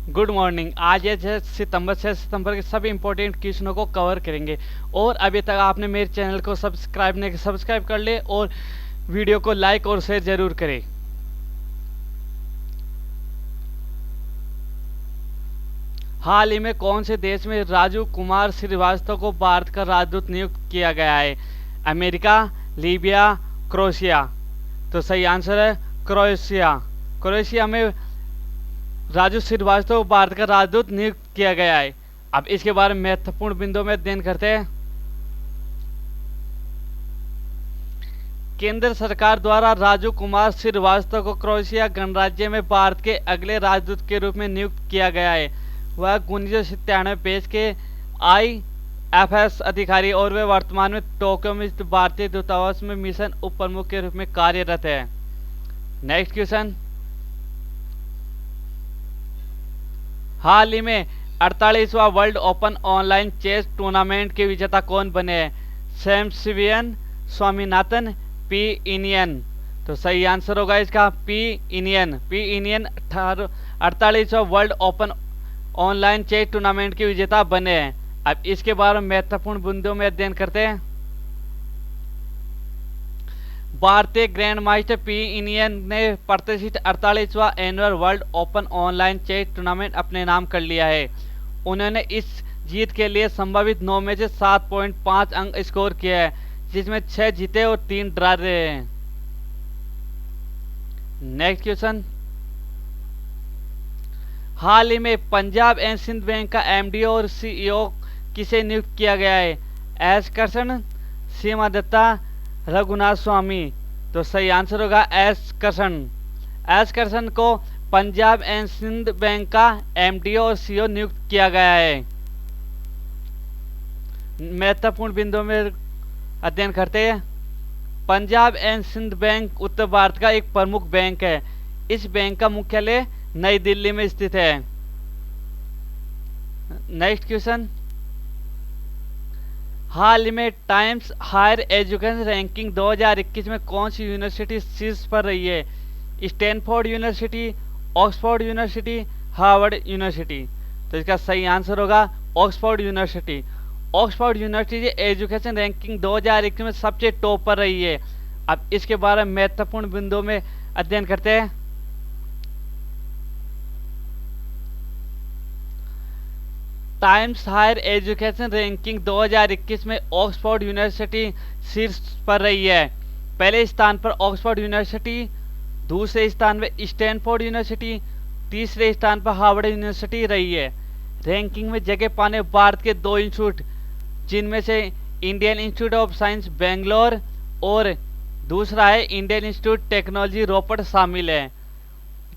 Good morning. आज ये 6 सितंबर के सभी इंपॉर्टेंट क्वेश्चनों को कवर करेंगे। और अभी तक आपने मेरे चैनल को सब्सक्राइब कर ले और वीडियो को लाइक और शेयर जरूर करें। हाल ही में कौन से देश में राजू कुमार श्रीवास्तव को भारत का राजदूत नियुक्त किया गया है? America, Libya, Croatia. तो सही आंसर है क्रोएशिया। क्रोएशिया में राजू श्रीवास्तव को भारत का राजदूत नियुक्त किया गया है। अब इसके बारे में महत्वपूर्ण बिंदुओं में अध्ययन करते हैं। केंद्र सरकार द्वारा राजू कुमार श्रीवास्तव को क्रोएशिया गणराज्य में भारत के अगले राजदूत के रूप में नियुक्त किया गया है। वह 1997 पेज के IFS अधिकारी और वे वर्तमान में टोक्यो में स्थित भारतीय दूतावास में मिशन उप प्रमुख के रूप में कार्यरत है। Next question. हाल ही में 48वां world open online chess tournament के विजेता कौन बने हैं? Sam Sevian, Swaminathan, P Iniyan. तो सही आंसर होगा इसका पी इनियन। 48वां world open online chess tournament के विजेता बने हैं। अब इसके बारे में महत्वपूर्ण बिंदुओं में अध्ययन करते हैं। भारतीय ग्रैंड मास्टर पी इनियन ने प्रतिष्ठित 48वां annual world open online chess tournament अपने नाम कर लिया है। उन्होंने इस जीत के लिए संभावित 9 में से 7.5 अंक स्कोर किए हैं, जिसमें 6 जीते और 3 ड्रा रहे हैं। Next question. हाल ही में पंजाब एंड सिंध बैंक का MD और CEO किसे नियुक्त किया गया है? एस कृष्ण, सीमा दत्ता, रघुनाथ स्वामी। तो सही आंसर होगा एस कृष्ण। एस कृष्ण को पंजाब एंड सिंध बैंक का MD और CEO नियुक्त किया गया है। महत्वपूर्ण बिंदुओं में अध्ययन करते हैं। पंजाब एंड सिंध बैंक उत्तर भारत का एक प्रमुख बैंक है। इस बैंक का मुख्यालय नई दिल्ली में स्थित है। Next question. हाल ही में टाइम्स हायर एजुकेशन रैंकिंग 2021 में कौन सी यूनिवर्सिटी शीर्ष पर रही है? Stanford university, Oxford university, Harvard university. तो इसका सही आंसर होगा Oxford university. Oxford university education ranking 2021 में सबसे टॉप पर रही है। अब इसके बारे में महत्वपूर्ण बिंदुओं में अध्ययन करते हैं। टाइम्स हायर एजुकेशन रैंकिंग 2021 में ऑक्सफोर्ड यूनिवर्सिटी शीर्ष पर रही है। पहले स्थान पर ऑक्सफोर्ड यूनिवर्सिटी, दूसरे स्थान पर स्टैनफोर्ड यूनिवर्सिटी, तीसरे स्थान पर हार्वर्ड यूनिवर्सिटी रही है। रैंकिंग में जगह पाने भारत के 2 इंस्टीट्यूट, जिनमें से Indian institute of science Bangalore और दूसरा है इंडियन इंस्टीट्यूट टेक्नोलॉजी रोपड़ शामिल है।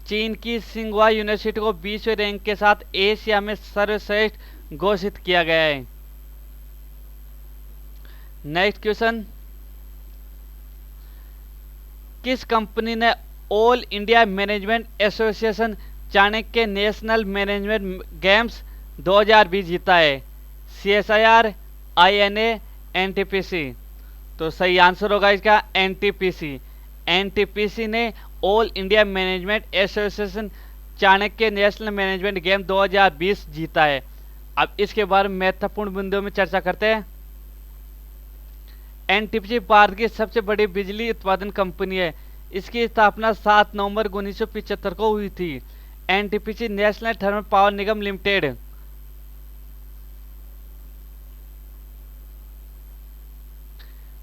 चीन की सिंगुआ यूनिवर्सिटी को 20वें रैंक के साथ एशिया में सर्वश्रेष्ठ घोषित किया गया है। Next question. किस कंपनी ने all India management association Chanakya national management games 2020 जीता है? CSIR, INA, NTPC। तो सही आंसर होगा इसका NTPC। NTPC ने all India management association Chanakya national management game 2020 जीता है। अब इसके बारे में महत्वपूर्ण बिंदुओं में चर्चा करते हैं। NTPC भारत की सबसे बड़ी बिजली उत्पादन कंपनी है। इसकी स्थापना 7 नवंबर 1975 को हुई थी। NTPC नेशनल थर्मल पावर निगम लिमिटेड।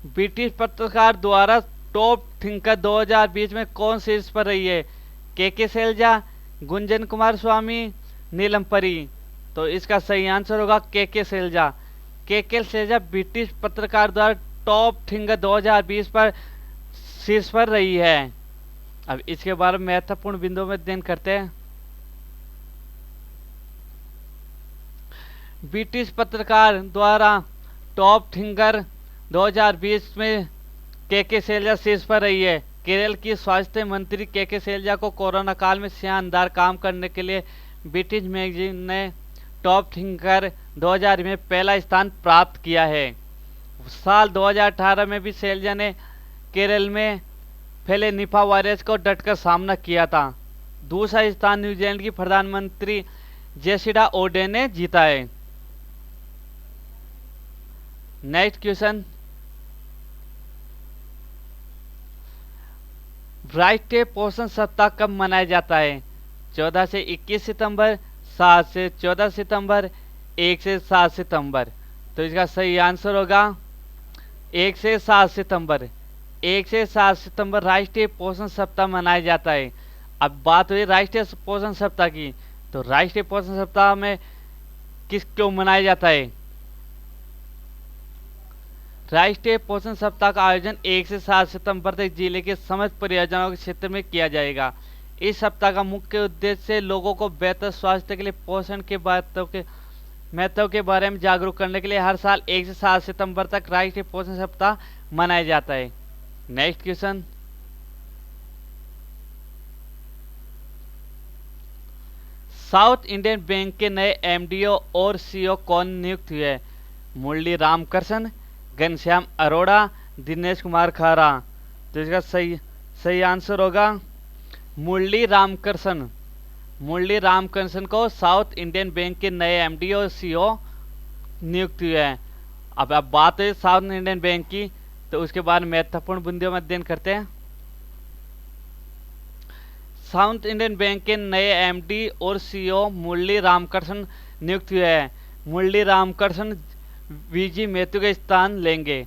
ब्रिटिश पत्रकार द्वारा टॉप थिंकर 2020 में कौन शीर्ष पर रही है? KK शैलजा, गुंजन कुमार स्वामी, नीलम परी। तो इसका सही आंसर होगा KK Shailaja. KK Shailaja British पत्रकार द्वारा टॉप थिंकर 2020 पर शीर्ष पर रही है। अब इसके बारे में महत्वपूर्ण बिंदुओं में अध्ययन करते हैं। ब्रिटिश पत्रकार द्वारा टॉप थिंकर 2020 में KK शैलजा शीर्ष पर रही है। केरल की स्वास्थ्य मंत्री KK शैलजा को कोरोना काल में शानदार काम करने के लिए ब्रिटिश मैगजीन ने टॉप थिंकर 2000 में पहला स्थान प्राप्त किया है। साल 2018 में भी शैलजा ने केरल में फैले निपा वायरस को डटकर सामना किया था। दूसरा स्थान न्यूजीलैंड की प्रधानमंत्री जेसिडा ओडे ने जीता है। नेक्स्ट क्वेश्चन, राष्ट्रीय पोषण सप्ताह कब मनाया जाता है? 14 से 21 सितंबर, 7 से 14 सितंबर, 1 से 7 सितंबर। तो इसका सही आंसर होगा 1 से 7 सितंबर। 1 से 7 सितंबर राष्ट्रीय पोषण सप्ताह मनाया जाता है। अब बात हुई राष्ट्रीय पोषण सप्ताह की, तो राष्ट्रीय पोषण सप्ताह में किस क्यों मनाया जाता है? राष्ट्रीय पोषण सप्ताह का आयोजन 1 से 7 सितंबर तक जिले के समस्त परियोजनाओं के क्षेत्र में किया जाएगा। इस सप्ताह का मुख्य उद्देश्य लोगों को बेहतर स्वास्थ्य के लिए पोषण के महत्व के बारे में जागरूक करने के लिए हर साल 1 से 7 सितंबर तक राष्ट्रीय पोषण सप्ताह मनाया जाता है। Next question, south Indian bank के नए एमडीओ और सीईओ कौन नियुक्त हुए? मुरली रामकृष्ण, घनश्याम अरोड़ा, दिनेश कुमार खारा। तो इसका सही आंसर होगा मुरली रामकृष्ण। मुरली रामकृष्ण को साउथ इंडियन बैंक के नए एमडी और सीईओ नियुक्त हुए हैं। अब बात है साउथ इंडियन बैंक की, तो उसके बाद महत्वपूर्ण बिंदुओं में अध्ययन करते हैं। साउथ इंडियन बैंक के नए एमडी और सीईओ मुरली रामकृष्ण नियुक्त हुए हैं। मुरली रामकृष्ण वीजी मेथु का स्थान लेंगे।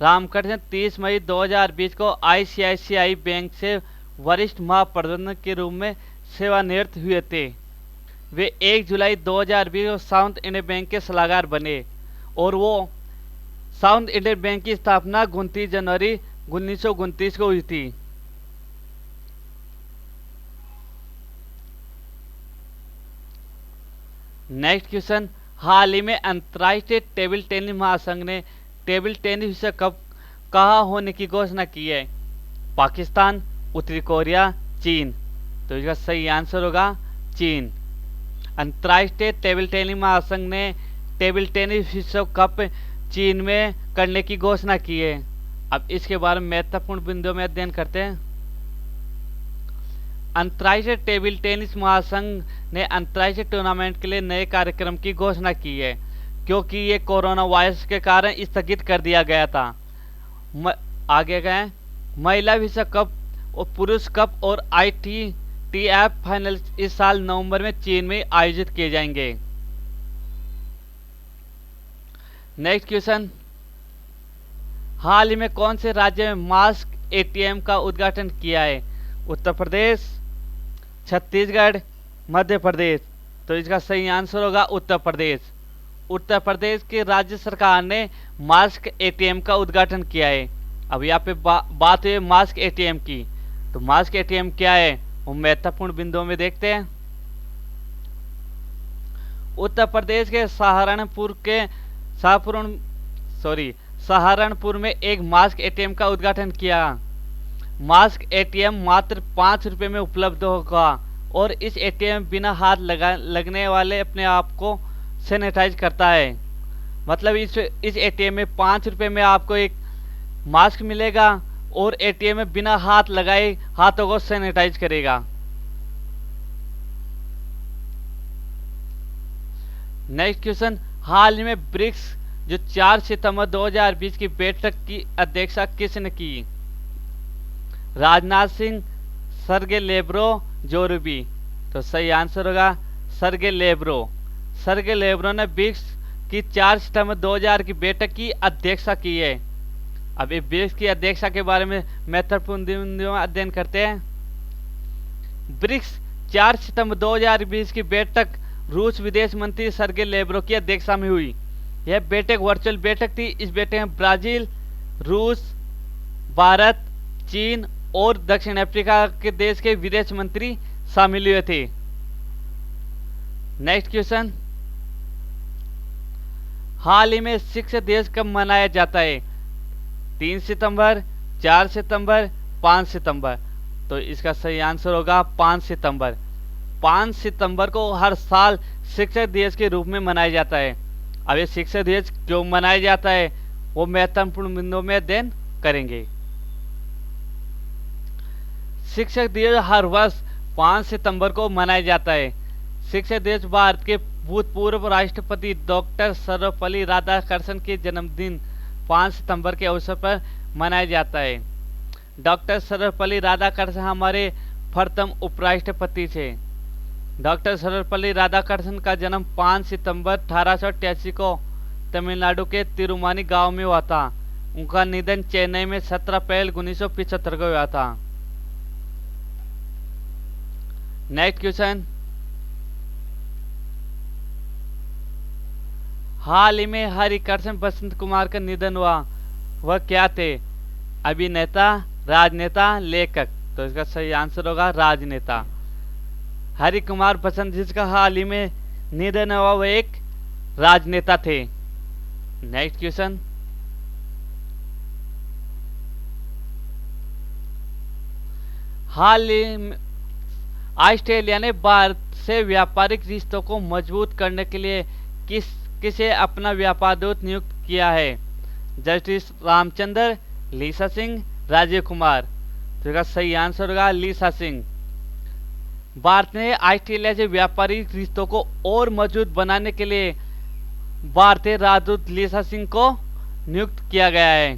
रामकृष्ण 30 मई 2020 को आईसीआईसीआई बैंक से वरिष्ठ महाप्रबंधक के रूप में सेवानिवृत्त हुए थे। वे 1 जुलाई 2020 को साउथ इंडियन बैंक के सलाहकार बने और वो साउथ इंडियन बैंक की स्थापना 29 जनवरी 1929 को हुई थी। नेक्स्ट क्वेश्चन, हाल ही में अंतर्राष्ट्रीय टेबल टेनिस महासंघ ने टेबल टेनिस विश्व कप कहाँ होने की घोषणा की है? पाकिस्तान, उत्तरी कोरिया, चीन। तो इसका सही आंसर होगा चीन। अंतर्राष्ट्रीय टेबल टेनिस महासंघ ने टेबल टेनिस विश्व कप चीन में करने की घोषणा की है। अब इसके बारे में महत्वपूर्ण बिंदुओं में अध्ययन करते हैं। अंतर्राष्ट्रीय टेबल टेनिस महासंघ ने अंतर्राष्ट्रीय टूर्नामेंट के लिए नए कार्यक्रम की घोषणा की है, क्योंकि ये कोरोना वायरस के कारण स्थगित कर दिया गया था। आगे गए, महिला विश्व कप और पुरुष कप और ITTF फाइनल इस साल नवंबर में चीन में आयोजित किए जाएंगे। नेक्स्ट क्वेश्चन, हाल ही में कौन से राज्य में मास्क ATM का उद्घाटन किया है? उत्तर प्रदेश, छत्तीसगढ़, मध्य प्रदेश। तो इसका सही आंसर होगा उत्तर प्रदेश। उत्तर प्रदेश की राज्य सरकार ने मास्क ATM का उद्घाटन किया है। अब यहाँ पे बात है मास्क ATM की, तो मास्क ATM क्या है वो महत्वपूर्ण बिंदुओं में देखते हैं। उत्तर प्रदेश के सहारनपुर में एक मास्क ATM का उद्घाटन किया। मास्क ATM मात्र 5 रुपये में उपलब्ध होगा और इस ATM बिना हाथ लगने वाले अपने आप को सैनिटाइज करता है। मतलब इस ATM में 5 रुपये में आपको एक मास्क मिलेगा और ATM में बिना हाथ लगाए हाथों को सैनिटाइज करेगा। नेक्स्ट क्वेश्चन, हाल ही में ब्रिक्स जो 4 सितंबर 2020 की बैठक की अध्यक्षता किसने की? राजनाथ सिंह, सर्गे लेब्रो, जोरूबी। तो सही आंसर होगा सर्गे लेब्रो। सर्गे लेब्रो ने ब्रिक्स की 4 सितंबर 2000 की बैठक की अध्यक्षता की है। अब इस ब्रिक्स की अध्यक्षता के बारे में महत्वपूर्ण बिंदुओं में अध्ययन करते हैं। ब्रिक्स 4 सितंबर 2020 की बैठक रूस विदेश मंत्री सर्गे लेब्रो की अध्यक्षता में हुई। यह बैठक वर्चुअल बैठक थी। इस बैठक में ब्राजील, रूस, भारत, चीन और दक्षिण अफ्रीका के देश के विदेश मंत्री शामिल हुए थे। नेक्स्ट क्वेश्चन, हाल ही में शिक्षक दिवस कब मनाया जाता है? 3 सितंबर, 4 सितंबर, 5 सितंबर। तो इसका सही आंसर होगा 5 सितंबर। 5 सितंबर को हर साल शिक्षक दिवस के रूप में मनाया जाता है। अब ये शिक्षक दिवस क्यों मनाया जाता है वो महत्वपूर्ण बिंदुओं में अध्ययन करेंगे। शिक्षक दिवस हर वर्ष 5 सितंबर को मनाया जाता है। शिक्षक दिवस भारत के भूतपूर्व राष्ट्रपति डॉक्टर सर्वपल्ली राधाकृष्णन के जन्मदिन 5 सितंबर के अवसर पर मनाया जाता है। डॉक्टर सर्वपल्ली राधाकृष्णन हमारे प्रथम उपराष्ट्रपति थे। डॉक्टर सर्वपल्ली राधाकृष्णन का जन्म 5 सितंबर 1888 को तमिलनाडु के तिरुमानी गांव में हुआ था। उनका निधन चेन्नई में 17 अप्रैल 1975 को हुआ था। नेक्स्ट क्वेश्चन, हाल ही में हरिकृष्ण बसंत कुमार का निधन हुआ, वह क्या थे? अभिनेता, राजनेता, लेखक? तो इसका सही आंसर होगा राजनेता। हरि कुमार बसंत जिसका हाल ही में निधन हुआ वह एक राजनेता थे। नेक्स्ट क्वेश्चन, हाल ही में ऑस्ट्रेलिया ने भारत से व्यापारिक रिश्तों को मजबूत करने के लिए किसे अपना व्यापार दूत नियुक्त किया है? जस्टिस रामचंद्र, लीसा सिंह, राजीव कुमार? तो इसका सही आंसर होगा लीसा सिंह। भारत ने ऑस्ट्रेलिया से व्यापारिक रिश्तों को और मजबूत बनाने के लिए भारतीय राजदूत लीसा सिंह को नियुक्त किया गया है।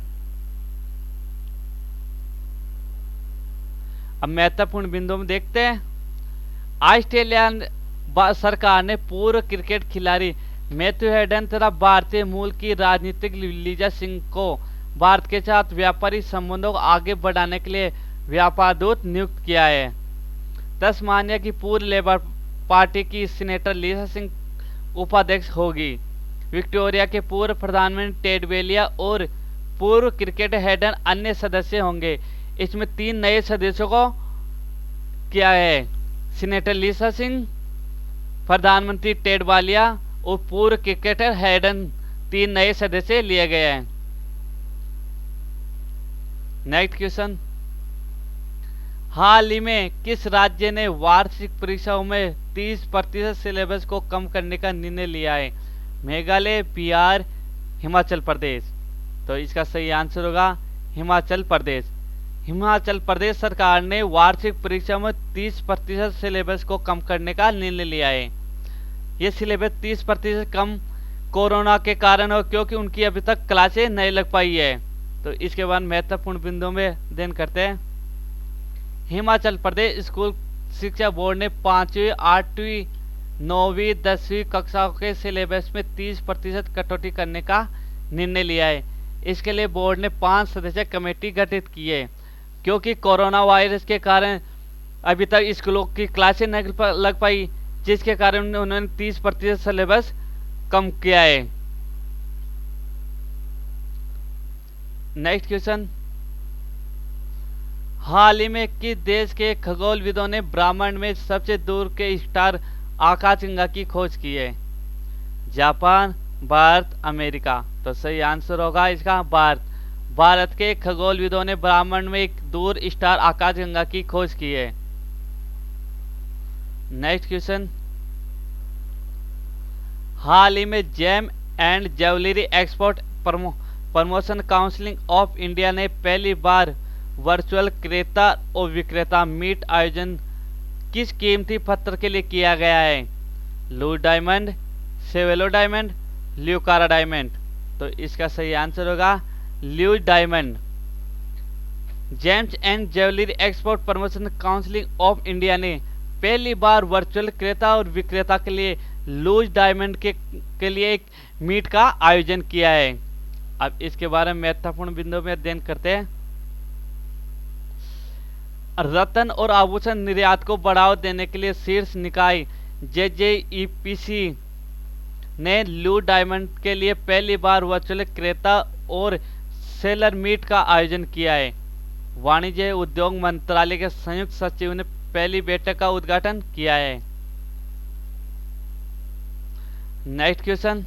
अब महत्वपूर्ण बिंदु में देखते हैं। ऑस्ट्रेलिया सरकार ने पूर्व क्रिकेट खिलाड़ी मैथ्यू हेडन तथा भारतीय मूल की राजनीतिक लीजा सिंह को भारत के साथ व्यापारिक संबंधों को आगे बढ़ाने के लिए व्यापार दूत नियुक्त किया है। तस्मानिया की पूर्व लेबर पार्टी की सीनेटर लीसा सिंह उपाध्यक्ष होगी। विक्टोरिया के पूर्व प्रधानमंत्री टेड बेलिया और पूर्व क्रिकेट हेडन अन्य सदस्य होंगे। इसमें 3 नए सदस्यों को किया है, सीनेटर लीसा सिंह, प्रधानमंत्री टेड बेलिया और पूर्व क्रिकेटर हेडन। 3 नए सदस्य लिए गए हैं। नेक्स्ट क्वेश्चन, हाल ही में किस राज्य ने वार्षिक परीक्षाओं में 30% सिलेबस को कम करने का निर्णय लिया है? मेघालय, बिहार, हिमाचल प्रदेश? तो इसका सही आंसर होगा हिमाचल प्रदेश। हिमाचल प्रदेश सरकार ने वार्षिक परीक्षा में 30% सिलेबस को कम करने का निर्णय लिया है। ये सिलेबस 30% कम कोरोना के कारण हो, क्योंकि उनकी अभी तक क्लासें नहीं लग पाई है। तो इसके बाद महत्वपूर्ण बिंदुओं में अध्ययन करते हैं। हिमाचल प्रदेश स्कूल शिक्षा बोर्ड ने 5वीं, 8वीं, 9वीं, 10वीं कक्षाओं के सिलेबस में 30% कटौती करने का निर्णय लिया है। इसके लिए बोर्ड ने 5 सदस्यीय कमेटी गठित की है, क्योंकि कोरोना वायरस के कारण अभी तक स्कूलों की क्लासें नहीं लग पाई, जिसके कारण उन्होंने 30% सिलेबस कम किया है। नेक्स्ट क्वेश्चन, हाल ही में किस देश के खगोलविदों ने ब्रह्मांड में सबसे दूर के स्टार आकाशगंगा की खोज की है? Japan, Bharat, America? तो सही आंसर होगा इसका भारत। भारत के खगोलविदों ने ब्रह्मांड में एक दूर स्टार आकाशगंगा की खोज की है। नेक्स्ट क्वेश्चन, हाल ही में gem and jewellery export promotion council of India ने पहली बार वर्चुअल क्रेता और विक्रेता मीट आयोजन किस कीमती पत्थर के लिए किया गया है? Loose diamond, Sewelo diamond, Lucara diamond? तो इसका सही आंसर होगा loose diamond. Gems and jewellery export promotion council of India ने पहली बार वर्चुअल क्रेता और विक्रेता के लिए लूज डायमंड के लिए एक मीट का आयोजन किया है। अब इसके बारे में महत्वपूर्ण बिंदुओं में अध्ययन करते हैं। रत्न और आभूषण निर्यात को बढ़ावा देने के लिए शीर्ष निकाय JJEPC ने लूज डायमंड के लिए पहली बार वर्चुअल क्रेता और सेलर मीट का आयोजन किया है। वाणिज्य उद्योग मंत्रालय के संयुक्त सचिव ने पहली बैठक का उद्घाटन किया है। नेक्स्ट क्वेश्चन,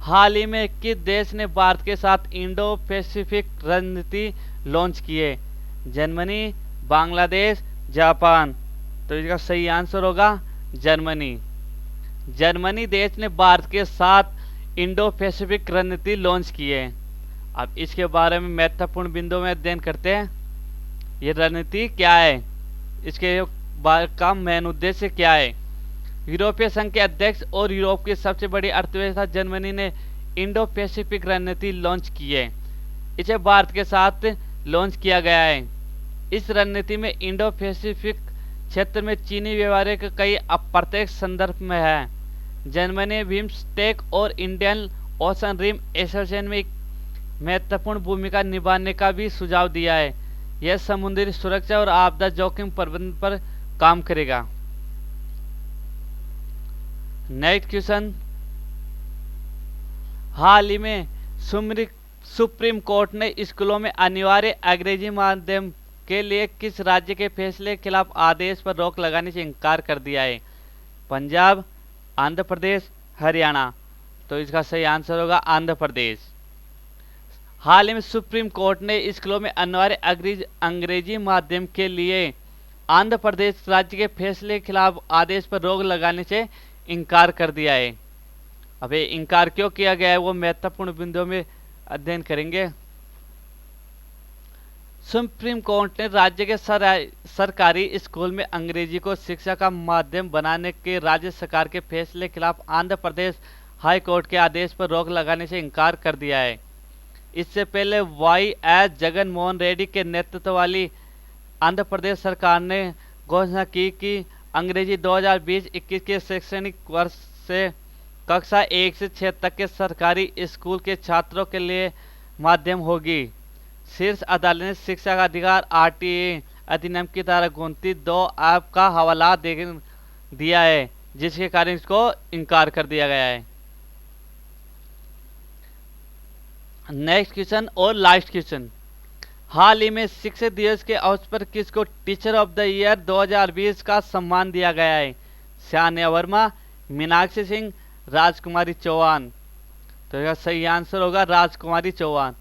हाल ही में किस देश ने भारत के साथ इंडो पैसिफिक रणनीति लॉन्च की है? Germany, Bangladesh, Japan? तो इसका सही आंसर होगा जर्मनी। जर्मनी देश ने भारत के साथ इंडो पैसिफिक रणनीति लॉन्च की है। अब इसके बारे में महत्वपूर्ण बिंदुओं में अध्ययन करते हैं। ये रणनीति क्या है, इसके का मेन उद्देश्य क्या है। यूरोपीय संघ के अध्यक्ष और यूरोप की सबसे बड़ी अर्थव्यवस्था जर्मनी ने इंडो पैसिफिक रणनीति लॉन्च की है। इसे भारत के साथ लॉन्च किया गया है। इस रणनीति में इंडो पैसिफिक क्षेत्र में चीनी व्यवहार का कई अप्रत्यक्ष संदर्भ में है। जर्मनी बिम्स्टेक और इंडियन ओशन रिम एसोसिएशन में एक महत्वपूर्ण भूमिका निभाने का भी सुझाव दिया है। यह समुद्री सुरक्षा और आपदा जोखिम प्रबंधन पर काम करेगा। नेक्स्ट क्वेश्चन, हाल ही में सुप्रीम कोर्ट ने स्कूलों में अनिवार्य अंग्रेजी माध्यम के लिए किस राज्य के फैसले के खिलाफ आदेश पर रोक लगाने से इनकार कर दिया है। पंजाब, आंध्र प्रदेश, हरियाणा। तो इसका सही आंसर होगा आंध्र प्रदेश। हाल ही में सुप्रीम कोर्ट ने स्कूलों में अनिवार्य अंग्रेजी माध्यम के लिए आंध्र प्रदेश राज्य के फैसले के खिलाफ आदेश पर रोक लगाने से इनकार कर दिया है। अब ये इनकार क्यों किया गया है वो महत्वपूर्ण बिंदुओं में अध्ययन करेंगे। सुप्रीम कोर्ट ने राज्य के सरकारी स्कूल में अंग्रेजी को शिक्षा का माध्यम बनाने के राज्य सरकार के फैसले के खिलाफ आंध्र प्रदेश हाई कोर्ट के आदेश पर रोक लगाने से इनकार कर दिया है। इससे पहले वाई.एस. जगन मोहन रेड्डी के नेतृत्व वाली आंध्र प्रदेश सरकार ने घोषणा की कि अंग्रेजी 2020-21 के शैक्षणिक वर्ष से कक्षा 1 से 6 तक के सरकारी स्कूल के छात्रों के लिए माध्यम होगी। शीर्ष अदालत ने शिक्षा का अधिकार आरटीए अधिनियम की धारा 29(2) का हवाला दिया है, जिसके कारण इसको इनकार कर दिया गया है। नेक्स्ट क्वेश्चन और लास्ट क्वेश्चन, हाल ही में शिक्षक दिवस के अवसर पर किसको टीचर ऑफ द ईयर 2020 का सम्मान दिया गया है। सानिया वर्मा, मीनाक्षी सिंह, राजकुमारी चौहान। तो इसका सही आंसर होगा राजकुमारी चौहान।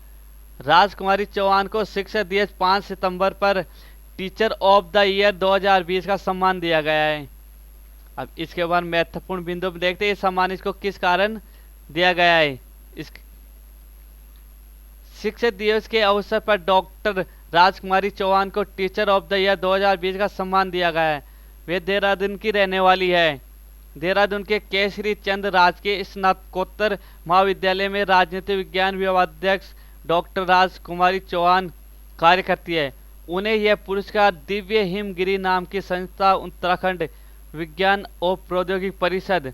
राजकुमारी चौहान को शिक्षक दिवस 5 सितंबर पर टीचर ऑफ द ईयर 2020 का सम्मान दिया गया है। अब इसके बाद महत्वपूर्ण बिंदु पर देखते हैं सम्मान इसको किस कारण दिया गया है। इस शिक्षक दिवस के अवसर पर डॉक्टर राजकुमारी चौहान को टीचर ऑफ द ईयर 2020 का सम्मान दिया गया है। वे देहरादून की रहने वाली है। देहरादून के केसरी चंद राजकीय स्नातकोत्तर महाविद्यालय में राजनीति विज्ञान विभागाध्यक्ष डॉक्टर राजकुमारी चौहान कार्य करती है। उन्हें यह पुरस्कार दिव्य हिमगिरी नाम की संस्था, उत्तराखंड विज्ञान और प्रौद्योगिकी परिषद,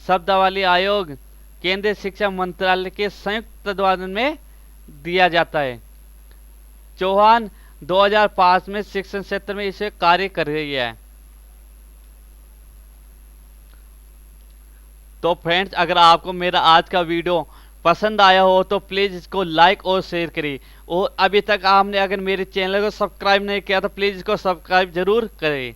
शब्दावली आयोग, केंद्रीय शिक्षा मंत्रालय के संयुक्त तत्वाधान में दिया जाता है। चौहान 2005 में शिक्षण क्षेत्र में इसे कार्य कर रही है। तो फ्रेंड्स, अगर आपको मेरा आज का वीडियो पसंद आया हो तो प्लीज़ इसको लाइक और शेयर करिए, और अभी तक आपने अगर मेरे चैनल को सब्सक्राइब नहीं किया तो प्लीज़ इसको सब्सक्राइब जरूर करें।